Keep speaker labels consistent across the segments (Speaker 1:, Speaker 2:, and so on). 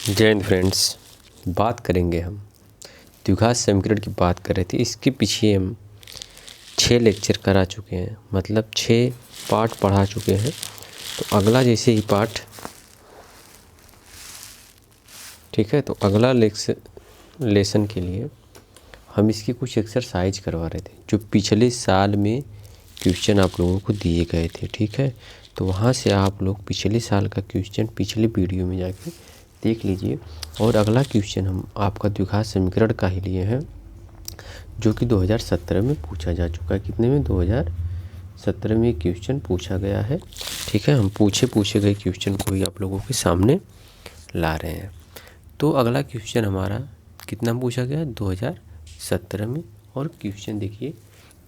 Speaker 1: जय हिंद फ्रेंड्स। बात करेंगे हम द्विघात समीकरण की बात कर रहे थे। इसके पीछे हम 6 लेक्चर करा चुके हैं, मतलब 6 पार्ट पढ़ा चुके हैं। तो अगला जैसे ही पार्ट, ठीक है, तो अगला लेसन के लिए हम इसकी कुछ एक्सरसाइज करवा रहे थे जो पिछले साल में क्वेश्चन आप लोगों को दिए गए थे। ठीक है, तो वहाँ से आप लोग पिछले साल का क्वेश्चन पिछले वीडियो में जाके देख लीजिए। और अगला क्वेश्चन हम आपका द्विघात समीकरण का ही लिए हैं, जो कि 2017 में पूछा जा चुका है। कितने में? 2017 में क्वेश्चन पूछा गया है। ठीक है, हम पूछे गए क्वेश्चन को ही आप लोगों के सामने ला रहे हैं। तो अगला क्वेश्चन हमारा कितना पूछा गया? 2017 में। और क्वेश्चन देखिए,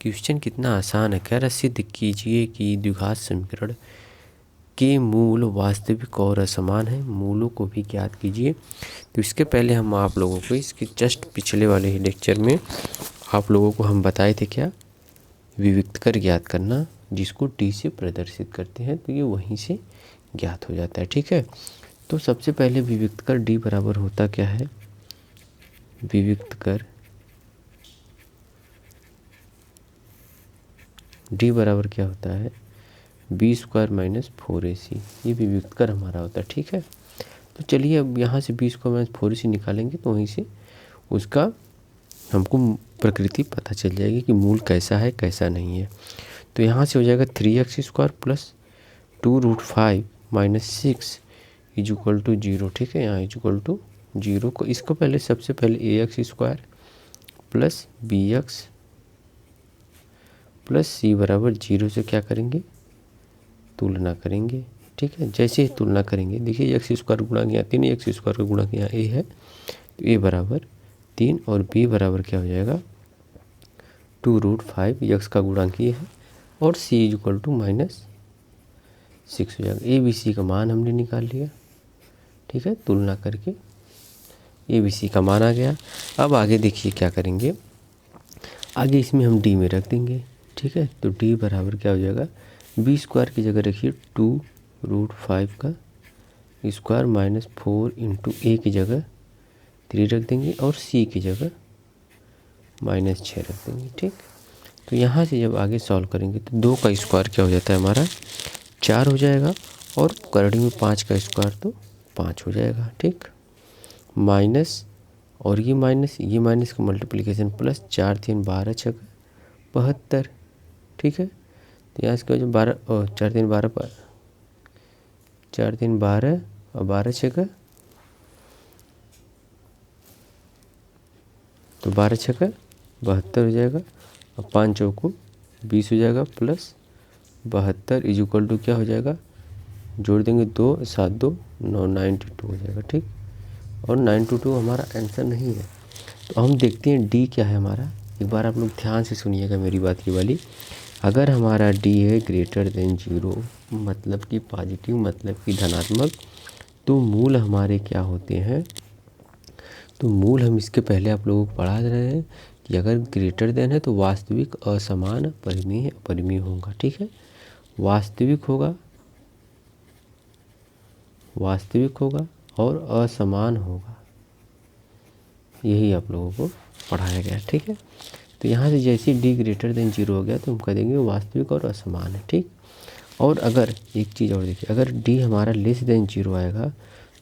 Speaker 1: क्वेश्चन कितना आसान है। कह रहा सिद्ध कीजिए कि द्विघात समीकरण के मूल वास्तविक और असमान है, मूलों को भी ज्ञात कीजिए। तो इसके पहले हम आप लोगों को इसके जस्ट पिछले वाले ही लेक्चर में आप लोगों को हम बताए थे क्या? विविक्तकर ज्ञात करना, जिसको डी से प्रदर्शित करते हैं तो ये वहीं से ज्ञात हो जाता है। ठीक है, तो सबसे पहले विविक्तकर डी बराबर होता क्या है? विविक्तकर डी बराबर क्या होता है? b² - 4ac। ये विविक्तकर हमारा होता है। ठीक है, तो चलिए अब यहाँ से b² - 4ac निकालेंगे तो वहीं से उसका हमको प्रकृति पता चल जाएगी कि मूल कैसा है कैसा नहीं है। तो यहाँ से हो जाएगा 3x² + 2√5 - 6 = 0। ठीक है, यहाँ = 0 को इसको पहले सबसे पहले ax² + bx + c बराबर 0 से क्या करेंगे? तुलना करेंगे। ठीक है, जैसे ही तुलना करेंगे, देखिए x² गुणा यहाँ 3, x² का गुणक यहाँ a है, तो a बराबर 3 और b बराबर क्या हो जाएगा? 2√5। x का गुणांक ये है और c = -6 हो जाएगा। a b c का मान हमने निकाल लिया। ठीक है, तुलना करके a b c का मान आ गया। अब आगे देखिए क्या करेंगे, आगे इसमें हम d में रख देंगे। ठीक है, तो d बराबर क्या हो जाएगा? b² की जगह रखिए 2√5 का स्क्वायर -4 × a की जगह 3 रख देंगे और c की जगह -6 रख देंगे। ठीक, तो यहाँ से जब आगे सॉल्व करेंगे तो 2 का स्क्वायर क्या हो जाता है हमारा? 4 हो जाएगा और करड़ी में 5 का स्क्वायर तो 5 हो जाएगा। ठीक, माइनस और ये माइनस का मल्टीप्लिकेशन प्लस 4 × 3 = 12 × 6 = 72। ठीक है, तो यहाँ से 12 और 4 × 3 = 12, 4 × 3 = 12 और 12 × 6 = तो 12 × 6 = 72 हो जाएगा और 5 चौको 20 हो जाएगा प्लस 72 = क्या हो जाएगा? जोड़ देंगे 2 7 2 9 92 हो जाएगा। ठीक, और 922 हमारा आंसर नहीं है। तो हम देखते हैं डी क्या है हमारा। एक बार आप लोग ध्यान से सुनिएगा मेरी बात ये वाली। अगर हमारा डी है >0, मतलब कि पॉजिटिव, मतलब कि धनात्मक, तो मूल हमारे क्या होते हैं? तो मूल हम इसके पहले आप लोगों को पढ़ा रहे हैं कि अगर ग्रेटर देन है तो वास्तविक, असमान, परिमेय, अपरिमेय होगा। ठीक है, वास्तविक होगा और असमान होगा, यही आप लोगों को पढ़ाया गया। ठीक है, तो यहाँ से जैसे डी >0 हो गया तो हम कह देंगे वास्तविक और असमान है। ठीक, और अगर एक चीज़ और देखिए, अगर डी हमारा <0 आएगा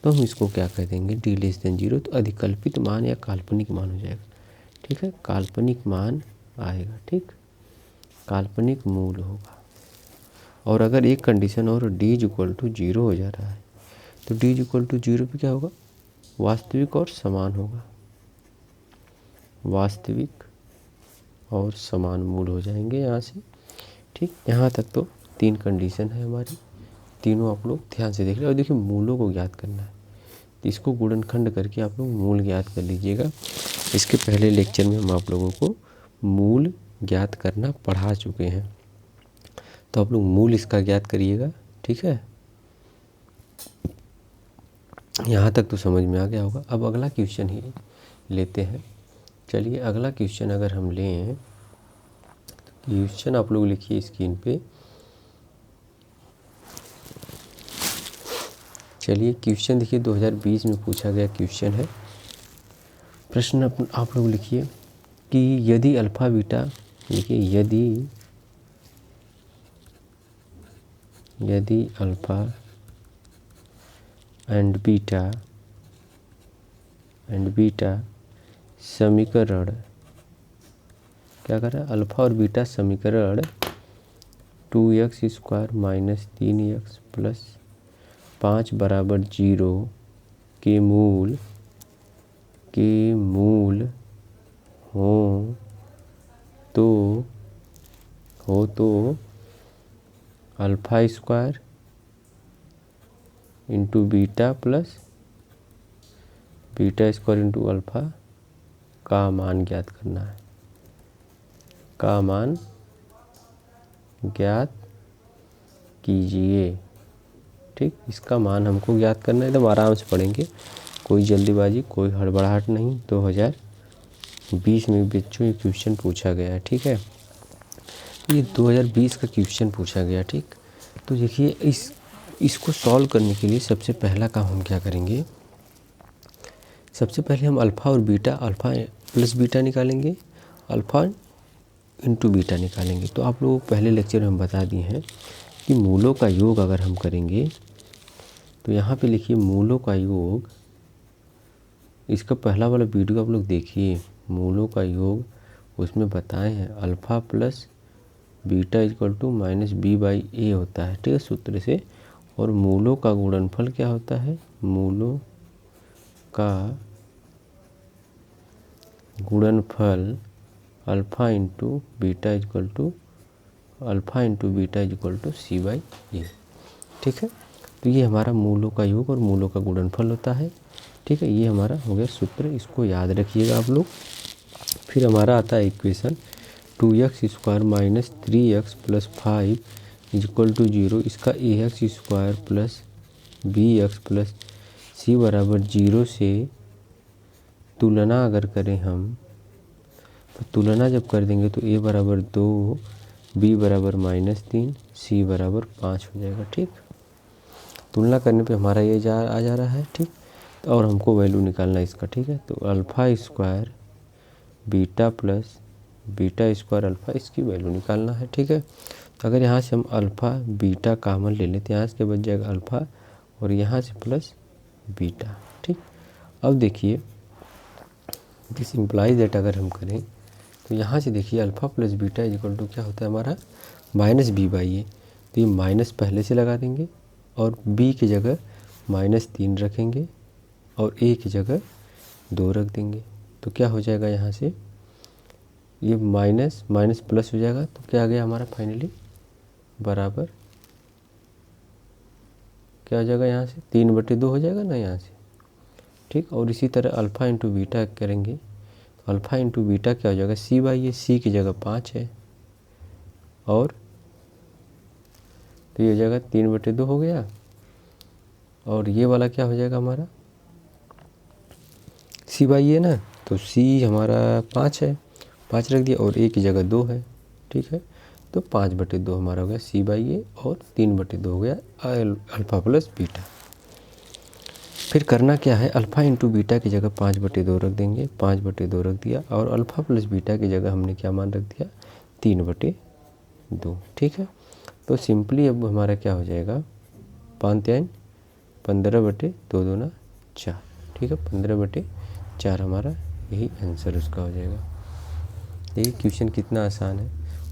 Speaker 1: तो हम इसको क्या कह देंगे? डी <0 तो अधिकल्पित मान या काल्पनिक मान हो जाएगा। ठीक है, काल्पनिक मान आएगा। ठीक, काल्पनिक मूल होगा। और अगर एक कंडीशन और डी = 0 हो जा रहा है तो डी = 0 पे क्या होगा? वास्तविक और समान होगा, वास्तविक और समान मूल हो जाएंगे यहाँ से। ठीक, यहाँ तक तो 3 कंडीशन है हमारी, तीनों आप लोग ध्यान से देख रहे हैं। और देखिए मूलों को ज्ञात करना है तो इसको गुणनखंड करके आप लोग मूल ज्ञात कर लीजिएगा। इसके पहले लेक्चर में हम आप लोगों को मूल ज्ञात करना पढ़ा चुके हैं, तो आप लोग मूल इसका ज्ञात करिएगा। ठीक है, यहाँ तक तो समझ में आ गया होगा। अब अगला क्वेश्चन ही लेते हैं। चलिए अगला क्वेश्चन अगर हम लें, क्वेश्चन आप लोग लिखिए स्क्रीन पे। चलिए क्वेश्चन देखिए 2020 में पूछा गया क्वेश्चन है। प्रश्न आप लोग लिखिए कि यदि अल्फ़ा बीटा, देखिए यदि अल्फ़ा एंड बीटा समीकरण, क्या कर रहा है, अल्फ़ा और बीटा समीकरण 2x² माइनस 3x प्लस 5 बराबर 0 के मूल हो तो alpha square into beta plus beta square into alpha का मान ज्ञात करना है, का मान ज्ञात कीजिए। ठीक, इसका मान हमको ज्ञात करना है, एकदम आराम से पढ़ेंगे, कोई जल्दीबाजी कोई हड़बड़ाहट नहीं। 2020 में बच्चों ये क्वेश्चन पूछा गया है। ठीक है, ये 2020 का क्वेश्चन पूछा गया। ठीक, तो देखिए इसको सॉल्व करने के लिए सबसे पहला काम हम क्या करेंगे, सबसे पहले हम अल्फ़ा और बीटा, अल्फ़ा प्लस बीटा निकालेंगे, अल्फ़ा इंटू बीटा निकालेंगे। तो आप लोग पहले लेक्चर में हम बता दिए हैं कि मूलों का योग अगर हम करेंगे तो यहाँ पे लिखिए मूलों का योग, इसका पहला वाला वीडियो आप लोग देखिए, मूलों का योग उसमें बताए हैं alpha plus beta equal to minus b/a होता है। ठीक है, सूत्र से। और मूलों का गुणनफल क्या होता है, मूलों का गुणनफल alpha into beta equal to c/a। ठीक है, तो ये हमारा मूलों का योग और मूलों का गुणनफल होता है। ठीक है, ये हमारा हो गया सूत्र, इसको याद रखिएगा आप लोग। फिर हमारा आता है equation 2x² minus 3x plus 5 equal to 0, इसका ax² plus bx plus c बराबर 0 से तुलना अगर करें हम, तो तुलना जब कर देंगे तो a बराबर 2, b बराबर -3, c बराबर 5 हो जाएगा। ठीक, तुलना करने पे हमारा ये आ जा रहा है। ठीक, और हमको वैल्यू निकालना है इसका। ठीक है, तो alpha square beta plus beta square alpha, इसकी वैल्यू निकालना है। ठीक है, तो अगर यहाँ से हम अल्फ़ा बीटा कॉमन ले लेते हैं, यहाँ से बच जाएगा अल्फ़ा और यहाँ से प्लस बीटा। ठीक, अब देखिए दिस इम्प्लाइज दैट अगर हम करें तो यहाँ से देखिए alpha plus beta equal to क्या होता है हमारा -b/a। तो ये माइनस पहले से लगा देंगे और b की जगह -3 रखेंगे और a की जगह 2 रख देंगे। तो क्या हो जाएगा, यहाँ से ये माइनस माइनस प्लस हो जाएगा, तो क्या आ गया हमारा फाइनली बराबर, क्या हो जाएगा यहाँ से 3/2 हो जाएगा ना यहाँ से। ठीक, और इसी तरह अल्फ़ा इंटू बीटा करेंगे तो अल्फ़ा इंटू बीटा क्या हो जाएगा c/a, c की जगह 5 है और तो ये हो जाएगा 3/2 हो गया। और ये वाला क्या हो जाएगा हमारा c/a ना, तो c हमारा 5 है, 5 रख दिया और a की जगह 2 है। ठीक है, तो 5/2 हमारा हो गया c/a और 3/2 हो गया अल्फ़ा प्लस बीटा। फिर करना क्या है, अल्फ़ा इंटू बीटा की जगह 5/2 रख देंगे, 5/2 रख दिया और अल्फ़ा प्लस बीटा की जगह हमने क्या मान रख दिया 3/2। ठीक है, तो सिंपली अब हमारा क्या हो जाएगा 5×3 15/2 2×2 4। ठीक है, 15/4 हमारा यही आंसर उसका हो जाएगा। देखिए क्वेश्चन कितना आसान है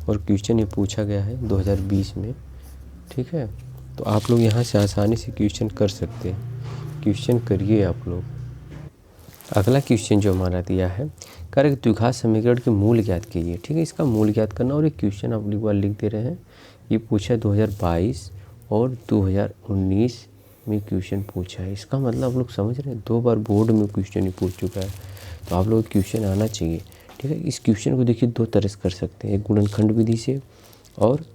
Speaker 1: और क्वेश्चन ये पूछा गया है 2020 में। ठीक है, तो आप लोग यहाँ से आसानी से क्वेश्चन कर सकते हैं, क्वेश्चन करिए आप लोग। अगला क्वेश्चन जो हमारा दिया है, कार्य द्विघात समीकरण के मूल ज्ञात कीजिए। ठीक है, इसका मूल ज्ञात करना और एक क्वेश्चन आप एक बार लिख दे रहे हैं। ये पूछा 2022 और 2019 में क्वेश्चन पूछा है, इसका मतलब आप लोग समझ रहे हैं 2 बार बोर्ड में क्वेश्चन ही पूछ चुका है, तो आप लोग क्वेश्चन आना चाहिए। ठीक है, इस क्वेश्चन को देखिए 2 तरह से कर सकते हैं, एक गुणनखंड विधि से और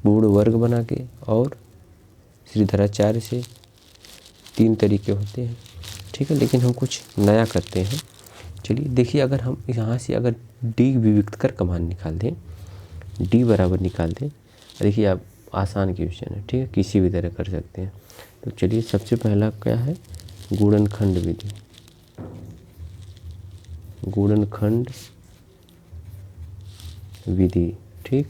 Speaker 1: पूर्ण वर्ग बना के और श्रीधराचार्य से, 3 तरीके होते हैं। ठीक है, लेकिन हम कुछ नया करते हैं। चलिए देखिए, अगर हम यहाँ से अगर डी विविक्त कर का मान निकाल दें, डी बराबर निकाल दें, देखिए आप आसान क्वेश्चन है, ठीक है, किसी भी तरह कर सकते हैं। तो चलिए सबसे पहला क्या है, गुणनखंड विधि। गुणनखंड विधि, ठीक।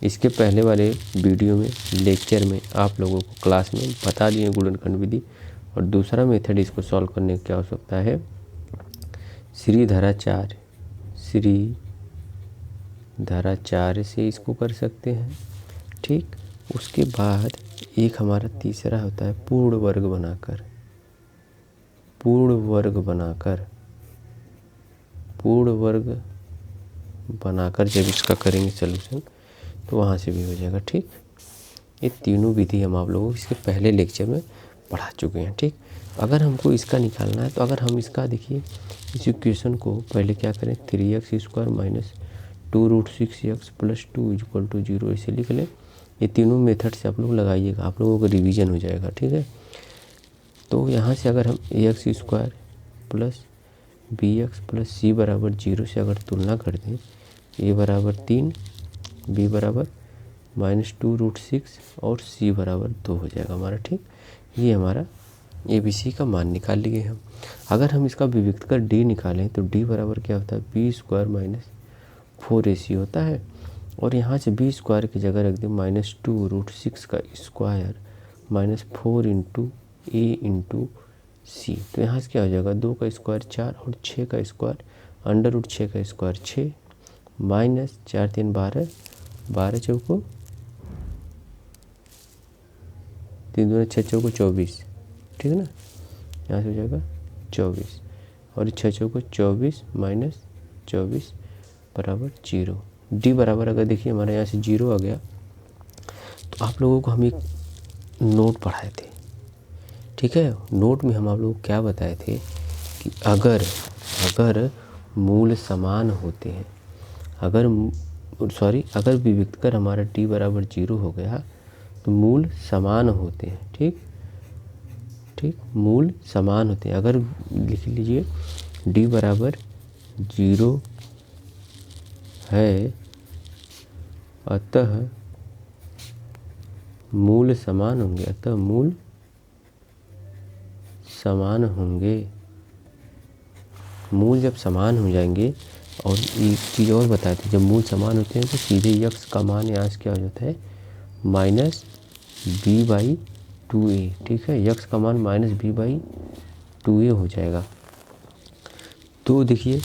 Speaker 1: इसके पहले वाले वीडियो में, लेक्चर में आप लोगों को क्लास में बता दिए गुणनखंड विधि। और दूसरा मेथड इसको सॉल्व करने की क्या हो सकता है, श्रीधराचार्य से इसको कर सकते हैं, ठीक। उसके बाद एक हमारा तीसरा होता है पूर्ण वर्ग बनाकर जब इसका करेंगे सलूशन तो वहाँ से भी हो जाएगा, ठीक। ये तीनों विधि हम आप लोगों को इसके पहले लेक्चर में पढ़ा चुके हैं, ठीक। अगर हमको इसका निकालना है तो अगर हम इसका देखिए इस इक्वेशन को पहले क्या करें, 3x² minus 2√6x plus 2 equal to 0 ऐसे लिख लें। ये तीनों मेथड से आप लोग लगाइएगा, आप लोगों का रिवीजन हो जाएगा, ठीक है। तो यहाँ से अगर हम ax² plus bx plus c बराबर 0 से अगर तुलना कर दें, a बराबर 3, b बराबर -2√6 और c बराबर 2 हो जाएगा हमारा, ठीक। ये हमारा ABC का मान निकाल लिए हम। अगर हम इसका विविक्त कर d निकालें तो d बराबर क्या होता है, b² माइनस 4ac होता है। और यहाँ से b² की जगह रख दें -2√6 का square minus 4 into a into c। तो यहाँ से क्या हो जाएगा, 2 का स्क्वायर 4 और 6 का स्क्वायर √6 का स्क्वायर 6 माइनस 4 3 12, 12 चौको 3 दूना 6 चौको 24, ठीक है ना। यहाँ से हो जाएगा 24 और 6 चौको 24 माइनस 24 बराबर 0। डी बराबर अगर देखिए हमारे यहाँ से 0 आ गया तो आप लोगों को हम एक नोट पढ़ाए थे, ठीक है। नोट में हम आप लोगों को क्या बताए थे कि अगर मूल समान होते हैं, अगर विविक्त कर हमारा d बराबर 0 हो गया तो मूल समान होते हैं, ठीक, मूल समान होते हैं। अगर लिख लीजिए d बराबर 0 है अतः मूल समान होंगे, मूल जब समान हो जाएंगे। और एक चीज़ और बताए थे, जब मूल समान होते हैं तो सीधे यक्स का मान यहाँ से क्या हो जाता है, -b/2a, ठीक है। यक्स का मान -b/2a हो जाएगा। तो देखिए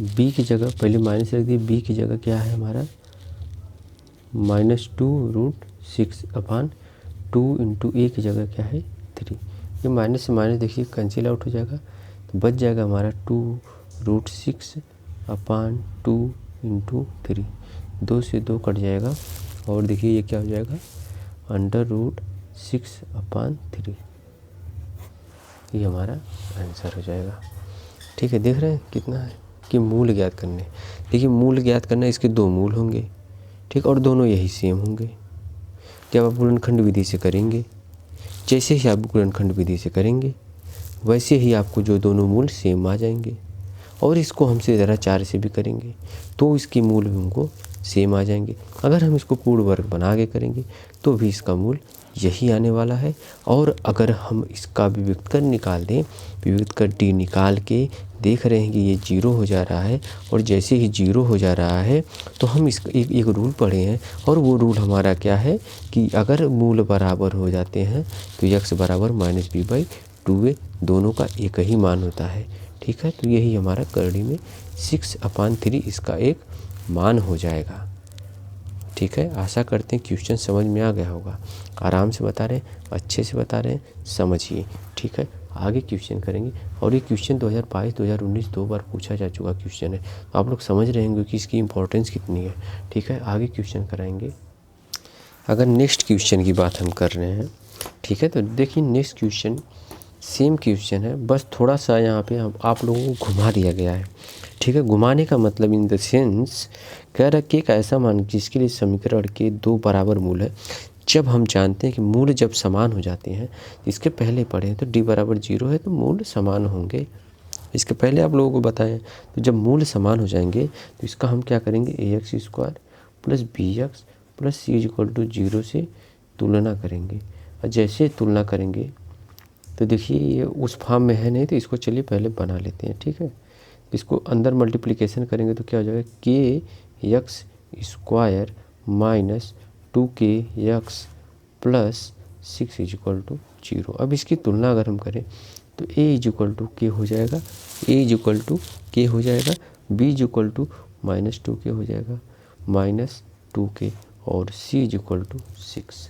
Speaker 1: b की जगह पहले माइनस रख दिए, b की जगह क्या है हमारा -2√6/2 इंटू a की जगह क्या है 3। ये माइनस से माइनस देखिए कैंसिल आउट हो जाएगा, तो बच जाएगा हमारा 2√6/2 इंटू 3, 2 से 2 कट जाएगा और देखिए ये क्या हो जाएगा √6/3। ये हमारा आंसर हो जाएगा, ठीक है। देख रहे हैं कितना है कि मूल ज्ञात करने, देखिए मूल ज्ञात करना, इसके 2 मूल होंगे, ठीक, और दोनों यही सेम होंगे। जब आप गुणनखंड विधि से करेंगे, जैसे ही आप गुणनखंड विधि से करेंगे वैसे ही आपको जो दोनों मूल सेम आ जाएंगे। और इसको हम श्रीधराचार्य से भी करेंगे तो इसके मूल भी हमको सेम आ जाएंगे। अगर हम इसको पूर्ण वर्ग बना के करेंगे तो भी इसका मूल यही आने वाला है। और अगर हम इसका विविक्त कर निकाल दें, विविक्त कर d निकाल के देख रहे हैं कि ये 0 हो जा रहा है, और जैसे ही 0 हो जा रहा है तो हम इसका एक रूल पढ़े हैं, और वो रूल हमारा क्या है कि अगर मूल बराबर हो जाते हैं तो x बराबर -b/2a, दोनों का एक ही मान होता है, ठीक है। तो यही हमारा करड़ी में 6/3 इसका एक मान हो जाएगा, ठीक है। आशा करते हैं क्वेश्चन समझ में आ गया होगा। आराम से बता रहे हैं, अच्छे से बता रहे हैं, समझिए, ठीक है। आगे क्वेश्चन करेंगे, और ये क्वेश्चन 2022 2019 2 बार पूछा जा चुका क्वेश्चन है, तो आप लोग समझ रहे होंगे कि इसकी इम्पोर्टेंस कितनी है, ठीक है। आगे क्वेश्चन कराएंगे। अगर नेक्स्ट क्वेश्चन की बात हम कर रहे हैं, ठीक है, तो देखिए नेक्स्ट क्वेश्चन सेम क्वेश्चन है, बस थोड़ा सा यहाँ पे आप लोगों को घुमा दिया गया है, ठीक है। घुमाने का मतलब इन द सेंस कह रहा है कि एक ऐसा मान जिसके लिए समीकरण के 2 बराबर मूल है। जब हम जानते हैं कि मूल जब समान हो जाते हैं, इसके पहले पढ़े हैं तो d बराबर 0 है तो मूल समान होंगे, इसके पहले आप लोगों को बताएं। तो जब मूल समान हो जाएंगे तो इसका हम क्या करेंगे, ax² plus bx plus C is equal to 0 से तुलना करेंगे। और जैसे तुलना करेंगे तो देखिए ये उस फॉर्म में है नहीं, तो इसको चलिए पहले बना लेते हैं, ठीक है। इसको अंदर मल्टीप्लिकेशन करेंगे तो क्या हो जाएगा, K x square minus 2k plus 6 is equal to 0। अब इसकी तुलना अगर हम करें तो ए इज इक्वल टू के हो जाएगा, ए इज इक्वल टू के हो जाएगा, b is equal to minus 2k हो जाएगा, माइनस 2k, और c is equal to 6।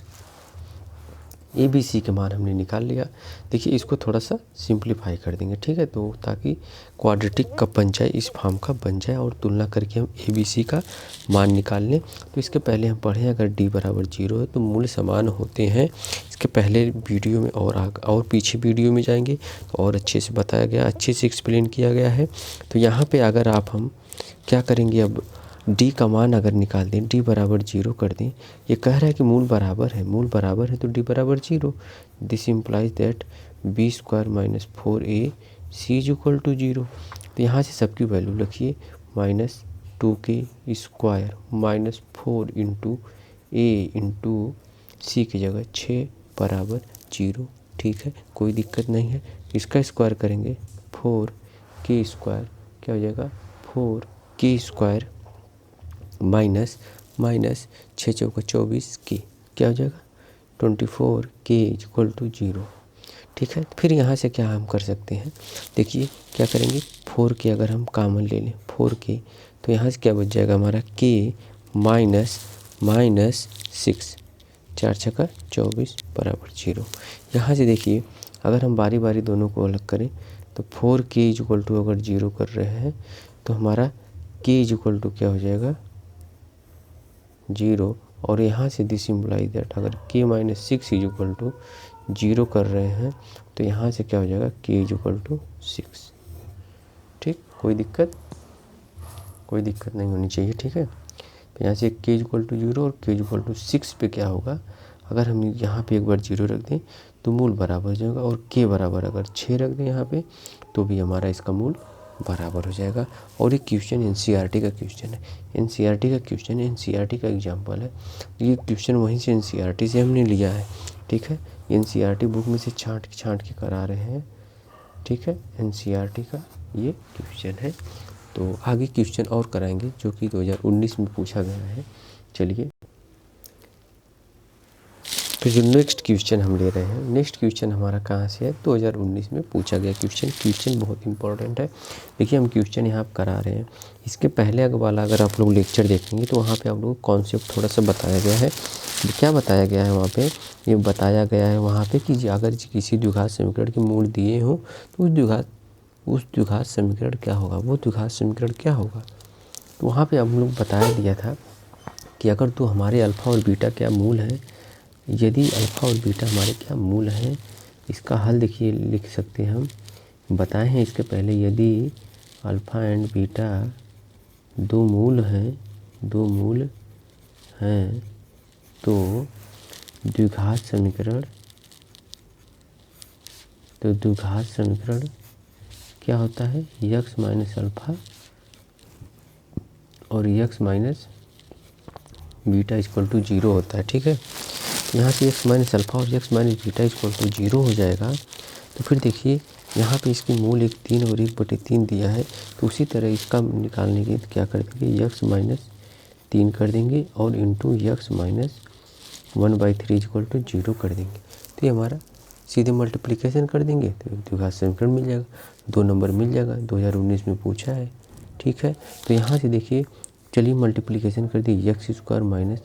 Speaker 1: A b c के मान हमने निकाल लिया। देखिए इसको थोड़ा सा सिंप्लीफाई कर देंगे, ठीक है, तो ताकि क्वाड्रेटिक का बन जाए, इस फॉर्म का बन जाए, और तुलना करके हम ए बी सी का मान निकाल लें। तो इसके पहले हम पढ़ें अगर डी बराबर 0 है तो मूल समान होते हैं। इसके पहले वीडियो में और पीछे वीडियो में जाएंगे तो और अच्छे से बताया गया, अच्छे से एक्सप्लेन किया गया है। तो यहाँ पर अगर हम क्या करेंगे, अब d का मान अगर निकाल दें, d बराबर 0 कर दें, ये कह रहा है कि मूल बराबर है, मूल बराबर है तो d बराबर 0। This implies that b square minus 4a c is equal to 0। तो यहाँ से सबकी वैल्यू रखिए, minus 2k square minus 4 into a into c की जगह 6 बराबर 0, ठीक है, कोई दिक्कत नहीं है। इसका स्क्वायर करेंगे 4k स्क्वायर, क्या हो जाएगा 4k स्क्वायर माइनस 6 चौका 24 के, क्या हो जाएगा 24k इज इक्वल टू 0, ठीक है। फिर यहाँ से क्या हम कर सकते हैं, देखिए क्या करेंगे, 4k अगर हम कॉमन ले लें 4k, तो यहाँ से क्या बच जाएगा हमारा k माइनस 6, 4 छक्का 24 बराबर 0। यहाँ से देखिए अगर हम बारी बारी दोनों को अलग करें तो 4k इज इक्वल टू अगर 0 कर रहे हैं तो हमारा k इज इक्वल टू क्या हो जाएगा 0, और यहाँ से दिस इम्प्लाई दैट अगर k minus 6 is equal to 0 कर रहे हैं तो यहाँ से क्या हो जाएगा k इज इक्वल टू 6, ठीक, कोई दिक्कत नहीं होनी चाहिए, ठीक है। तो यहाँ से k इज इक्वल टू 0 और k इज इक्वल टू 6 पे क्या होगा, अगर हम यहाँ पे एक बार 0 रख दें तो मूल बराबर हो जाएगा, और k बराबर अगर 6 रख दें यहाँ पे तो भी हमारा इसका मूल बराबर हो जाएगा। और ये क्वेश्चन एनसीईआरटी का क्वेश्चन है, एनसीईआरटी का क्वेश्चन है, एनसीईआरटी का एग्जांपल है। ये क्वेश्चन वहीं से एनसीईआरटी से हमने लिया है, ठीक है, एनसीईआरटी बुक में से छांट के करा रहे हैं, ठीक है, एनसीईआरटी का ये क्वेश्चन है। तो आगे क्वेश्चन और कराएंगे जो कि 2019 में पूछा गया है। चलिए तो जो नेक्स्ट क्वेश्चन हम ले रहे हैं, नेक्स्ट क्वेश्चन हमारा कहाँ से है, 2019 में पूछा गया क्वेश्चन बहुत इंपॉर्टेंट है। देखिए हम क्वेश्चन यहाँ करा रहे हैं, इसके पहले वाला अगर आप लोग लेक्चर देखेंगे तो वहाँ पे आप लोगों को कॉन्सेप्ट थोड़ा सा बताया गया है। क्या बताया गया है वहाँ पे, ये बताया गया है वहाँ पे कि अगर किसी द्विघात समीकरण के मूल दिए हों तो उस द्विघात समीकरण क्या होगा, वो द्विघात समीकरण क्या होगा। तो वहाँ पर हम लोग बताया दिया था कि अगर तो हमारे अल्फ़ा और बीटा क्या मूल हैं, यदि अल्फ़ा और बीटा हमारे क्या मूल हैं, इसका हल देखिए लिख सकते हैं हम, बताए हैं इसके पहले, यदि अल्फ़ा एंड बीटा दो मूल हैं तो द्विघात समीकरण क्या होता है, यक्स माइनस अल्फ़ा और x minus beta equal to 0 होता है, ठीक है। यहाँ से x माइनस अल्फ़ा और x minus beta equal to 0 हो जाएगा। तो फिर देखिए यहाँ पे इसकी मूल 3 और 1/3 दिया है, तो उसी तरह इसका निकालने के क्या कर देंगे, x माइनस 3 कर देंगे और into x minus 1/3 equal to 0 कर देंगे। तो ये हमारा सीधे मल्टीप्लिकेशन कर देंगे तो द्विघात समीकरण मिल जाएगा, 2 नंबर मिल जाएगा, 2019 में पूछा है, ठीक है। तो यहाँ से देखिए चलिए मल्टीप्लिकेशन कर दिए, x square minus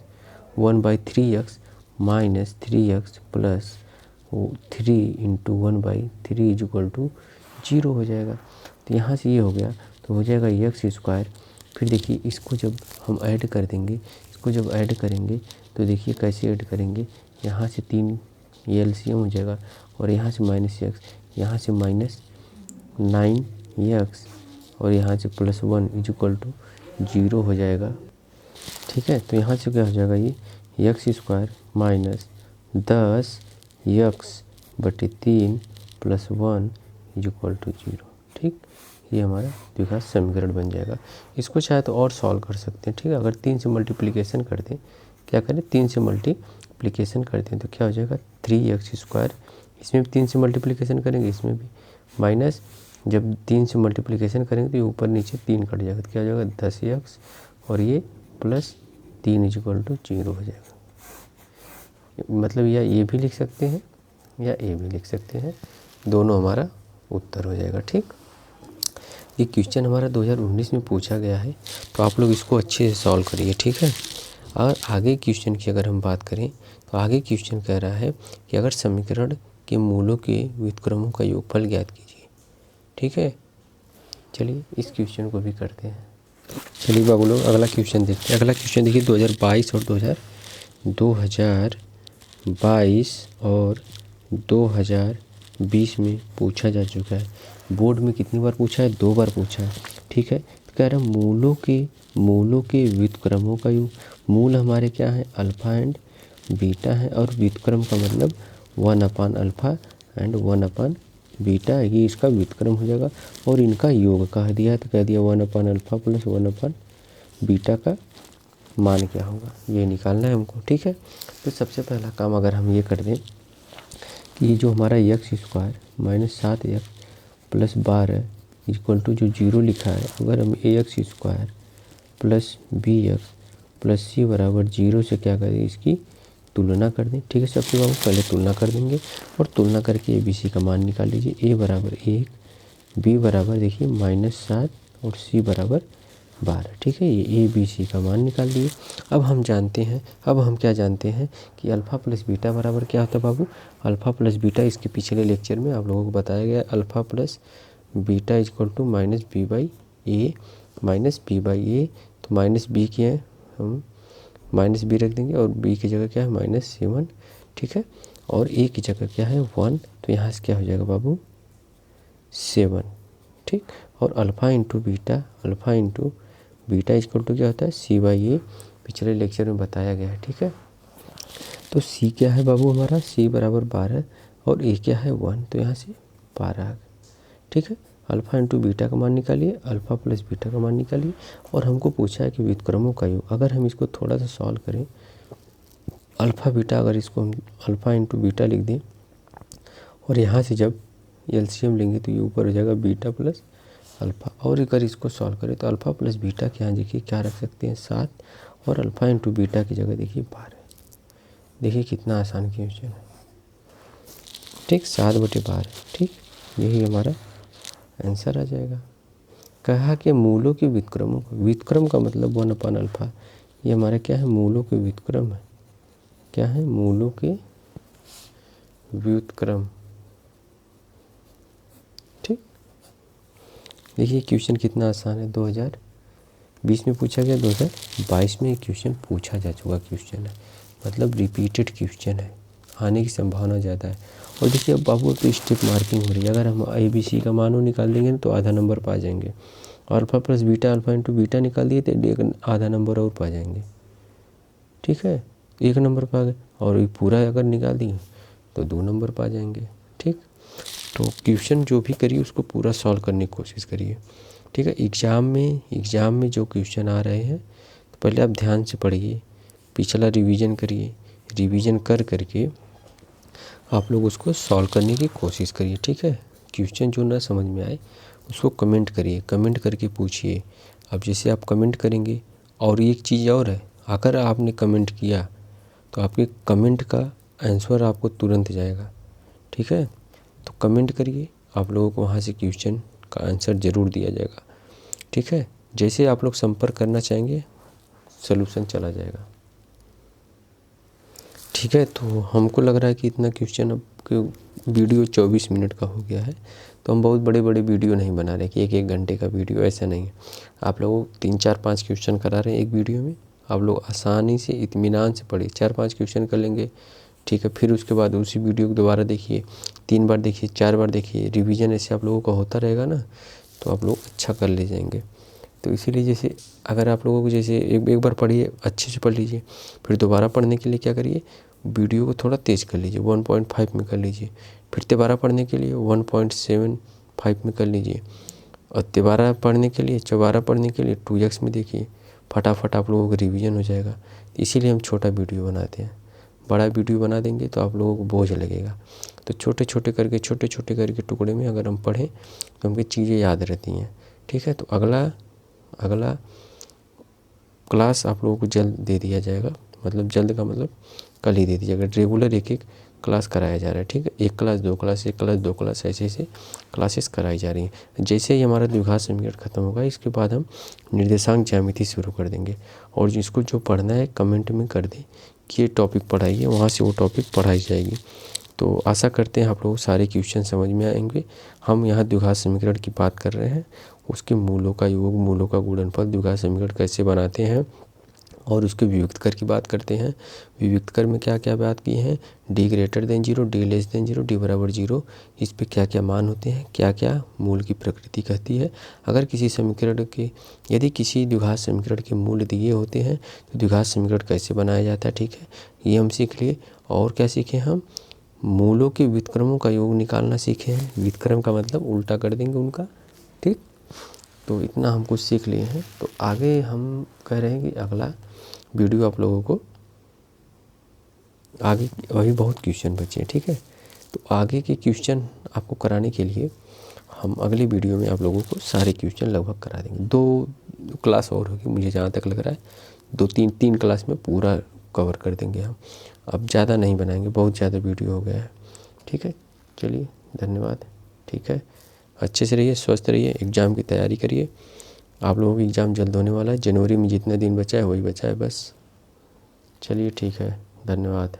Speaker 1: 1/3x minus 3x plus 3 into 1/3 is equal to 0 हो जाएगा। तो यहाँ से ये हो गया, तो हो जाएगा एक्स स्क्वायर। फिर देखिए इसको जब हम ऐड कर देंगे, इसको जब ऐड करेंगे तो देखिए कैसे ऐड करेंगे, यहाँ से 3 ये एलसीएम हो जाएगा और यहाँ से माइनस एक्स, यहाँ से माइनस 9x और यहाँ से प्लस 1 इज इक्वल टू 0 हो जाएगा, ठीक है। तो यहाँ से क्या हो जाएगा, ये x square minus 10x/3 plus 1 is equal to 0, ठीक। ये हमारा द्विघात समीकरण बन जाएगा। इसको चाहे तो और सॉल्व कर सकते हैं, ठीक है। अगर 3 से मल्टीप्लिकेशन कर दें क्या करें, 3 से मल्टीप्लिकेशन करते हैं तो क्या हो जाएगा 3x²। इसमें भी 3 से मल्टीप्लिकेशन करेंगे, इसमें भी माइनस, जब 3 से मल्टीप्लिकेशन करेंगे तो ये ऊपर नीचे 3 कट जाएगा तो क्या हो जाएगा 10x और ये प्लस 3 = 0 हो जाएगा। मतलब या ये भी लिख सकते हैं या ए भी लिख सकते हैं, दोनों हमारा उत्तर हो जाएगा। ठीक, ये क्वेश्चन हमारा 2019 में पूछा गया है, तो आप लोग इसको अच्छे से सॉल्व करिए। ठीक है, और आगे क्वेश्चन की अगर हम बात करें तो आगे क्वेश्चन कह रहा है कि अगर समीकरण के मूलों के व्युत्क्रमों का योगफल ज्ञात कीजिए। ठीक है, चलिए इस क्वेश्चन को भी करते हैं। चलिए बाबू लोग अगला क्वेश्चन देखते हैं। अगला क्वेश्चन देखिए 2022 और 2020 में पूछा जा चुका है। बोर्ड में कितनी बार पूछा है, 2 बार पूछा है। ठीक है, तो कह रहा है मूलों के व्युत्क्रमों का योग। मूल हमारे क्या है, अल्फ़ा एंड बीटा है, और व्युत्क्रम का मतलब 1/α एंड 1/बीटा, ये इसका व्युत्क्रम हो जाएगा। और इनका योग कह दिया है तो कह दिया 1/α प्लस 1/बीटा का मान क्या होगा, ये निकालना है हमको। ठीक है, तो सबसे पहला काम अगर हम ये कर दें कि जो हमारा x² - 7x प्लस 12 = जो 0 लिखा है, अगर हम ax² plus bx plus c बराबर 0 से क्या करें, इसकी तुलना कर दें। ठीक है, सबसे पहले तुलना कर देंगे और तुलना करके ABC का मान निकाल लीजिए। a बराबर 1, b बराबर देखिए -7 और c बराबर 12। ठीक है, ये ABC का मान निकाल लिए। अब हम क्या जानते हैं कि अल्फ़ा प्लस बीटा बराबर क्या होता है बाबू, अल्फ़ा प्लस बीटा, इसके पिछले लेक्चर में आप लोगों को बताया गया अल्फ़ा प्लस बीटा = -b/a। तो -b की है, हम -b रख देंगे और b की जगह क्या है -7। ठीक है, और a की जगह क्या है 1, तो यहाँ से क्या हो जाएगा बाबू 7। ठीक, और अल्फ़ा इंटू बीटा क्या होता है c/a, पिछले लेक्चर में बताया गया है। ठीक है, तो c क्या है बाबू हमारा, c बराबर 12 और a क्या है 1, तो यहाँ से 12 आ गया। ठीक है, अल्फ़ा इंटू बीटा का मान निकालिए, अल्फ़ा प्लस बीटा का मान निकालिए, और हमको पूछा है कि व्युत्क्रमों का योग। अगर हम इसको थोड़ा सा सॉल्व करें, अल्फ़ा बीटा, अगर इसको हम अल्फ़ा इंटू बीटा लिख दें और यहाँ से जब LCM लेंगे तो ये ऊपर हो जाएगा बीटा प्लस अल्फ़ा, और अगर इसको सॉल्व करें तो अल्फ़ा प्लस बीटा के यहाँ देखिए क्या रख सकते हैं 7, और अल्फ़ा इंटू बीटा की जगह देखिए 12। देखिए कितना आसान क्वेश्चन है। ठीक, 7/12। ठीक, यही हमारा आंसर आ जाएगा। कहा कि मूलों के व्युत्क्रमों का, व्युत्क्रम का मतलब 1/α, ये हमारे क्या है, मूलों के व्युत्क्रम है। क्या है, मूलों के व्युत्क्रम। ठीक, देखिए क्वेश्चन कितना आसान है, 2020 में पूछा गया, 2022 में क्वेश्चन पूछा जा चुका क्वेश्चन है, मतलब रिपीटेड क्वेश्चन है, आने की संभावना ज़्यादा है। और देखिए अब बाबू तो स्टेप मार्किंग हो रही है। अगर हम ABC का मानों निकाल देंगे ना तो आधा नंबर पा जाएंगे, alpha plus beta, alpha into beta निकाल दिए तो आधा नंबर और पा जाएंगे। ठीक है, 1 नंबर पा गए, और ये पूरा अगर निकाल दिए तो 2 नंबर पा जाएंगे। ठीक, तो क्वेश्चन जो भी करिए उसको पूरा सॉल्व करने की कोशिश करिए। ठीक है, एग्ज़ाम में जो क्वेश्चन आ रहे हैं तो पहले आप ध्यान से पढ़िए, पिछला रिवीजन करिए, रिवीजन करके आप लोग उसको सॉल्व करने की कोशिश करिए। ठीक है, क्वेश्चन जो ना समझ में आए उसको कमेंट करिए, कमेंट करके पूछिए। अब जैसे आप कमेंट करेंगे, और एक चीज़ और है, अगर आपने कमेंट किया तो आपके कमेंट का आंसर आपको तुरंत जाएगा। ठीक है, तो कमेंट करिए, आप लोगों को वहाँ से क्वेश्चन का आंसर ज़रूर दिया जाएगा। ठीक है, जैसे आप लोग संपर्क करना चाहेंगे सॉल्यूशन चला जाएगा। ठीक है, तो हमको लग रहा है कि इतना क्वेश्चन, अब वीडियो 24 मिनट का हो गया है, तो हम बहुत बड़े वीडियो नहीं बना रहे कि 1-1 घंटे का वीडियो, ऐसा नहीं है। आप लोगों को 3-4-5 क्वेश्चन करा रहे हैं एक वीडियो में, आप लोग आसानी से इत्मीनान से पढ़िए। 4-5 क्वेश्चन कर लेंगे, ठीक है, फिर उसके बाद उसी वीडियो को दोबारा देखिए, 3 बार देखिए, 4 बार देखिए, रिवीजन ऐसे आप लोगों का होता रहेगा ना, तो आप लोग अच्छा कर ले जाएंगे। तो इसीलिए जैसे अगर आप लोगों को जैसे एक बार पढ़िए, अच्छे से पढ़ लीजिए, फिर दोबारा पढ़ने के लिए क्या करिए, वीडियो को थोड़ा तेज़ कर लीजिए, 1.5 में कर लीजिए, फिर दोबारा पढ़ने के लिए 1.75 में कर लीजिए, और दोबारा पढ़ने के लिए 2x में देखिए, फटाफट आप लोगों को रिवीजन हो जाएगा। इसीलिए हम छोटा वीडियो बनाते हैं। बड़ा वीडियो बना देंगे तो आप लोगों को बोझ लगेगा। तो छोटे छोटे करके टुकड़े में अगर हम पढ़ें तो हमको चीज़ें याद रहती हैं। ठीक है, तो अगला क्लास आप लोगों को जल्द दे दिया जाएगा। मतलब जल्द का मतलब कल ही दे दिया जाएगा। रेगुलर एक क्लास कराया जा रहा है। ठीक है, एक क्लास दो क्लास ऐसे क्लासेस कराई जा रही हैं। जैसे ही हमारा द्विघात समीकरण खत्म होगा इसके बाद हम निर्देशांक ज्यामिति शुरू कर देंगे। और जिसको जो पढ़ना है कमेंट में कर दें कि ये टॉपिक पढ़ाइए, वहाँ से वो टॉपिक पढ़ाई जाएगी। तो आशा करते हैं आप लोग सारे क्वेश्चन समझ में आएंगे। हम यहाँ द्विघात समीकरण की बात कर रहे हैं, उसके मूलों का योग, मूलों का गुणनफल, द्विघात समीकरण कैसे बनाते हैं और उसके विविक्त कर की बात करते हैं। विविक्त कर में क्या क्या बात की है, D greater than zero, D less than zero, D बराबर जीरो, इस पे क्या क्या मान होते हैं, क्या क्या मूल की प्रकृति कहती है। अगर किसी समीकरण के, यदि किसी द्विघात समीकरण के मूल दिए होते हैं तो द्विघात समीकरण कैसे बनाया जाता है। ठीक है, ये हम सीख लिए। और क्या सीखे हम, मूलों के व्युत्क्रमों का योग निकालना सीखे हैं। व्युत्क्रम का मतलब उल्टा कर देंगे उनका। ठीक, तो इतना हम कुछ सीख लिए हैं। तो आगे हम कह रहे हैं कि अगला वीडियो आप लोगों को, आगे अभी बहुत क्वेश्चन बचे हैं। ठीक है, तो आगे के क्वेश्चन आपको कराने के लिए हम अगले वीडियो में आप लोगों को सारे क्वेश्चन लगभग करा देंगे। 2 क्लास और होगी मुझे जहाँ तक लग रहा है। 3 क्लास में पूरा कवर कर देंगे हम। अब ज़्यादा नहीं बनाएंगे, बहुत ज़्यादा वीडियो हो गया है। ठीक है, चलिए धन्यवाद। ठीक है, अच्छे से रहिए, स्वस्थ रहिए, एग्ज़ाम की तैयारी करिए। आप लोगों की एग्ज़ाम जल्द होने वाला है। जनवरी में जितने दिन बचा है वही बचा है बस। चलिए ठीक है, धन्यवाद।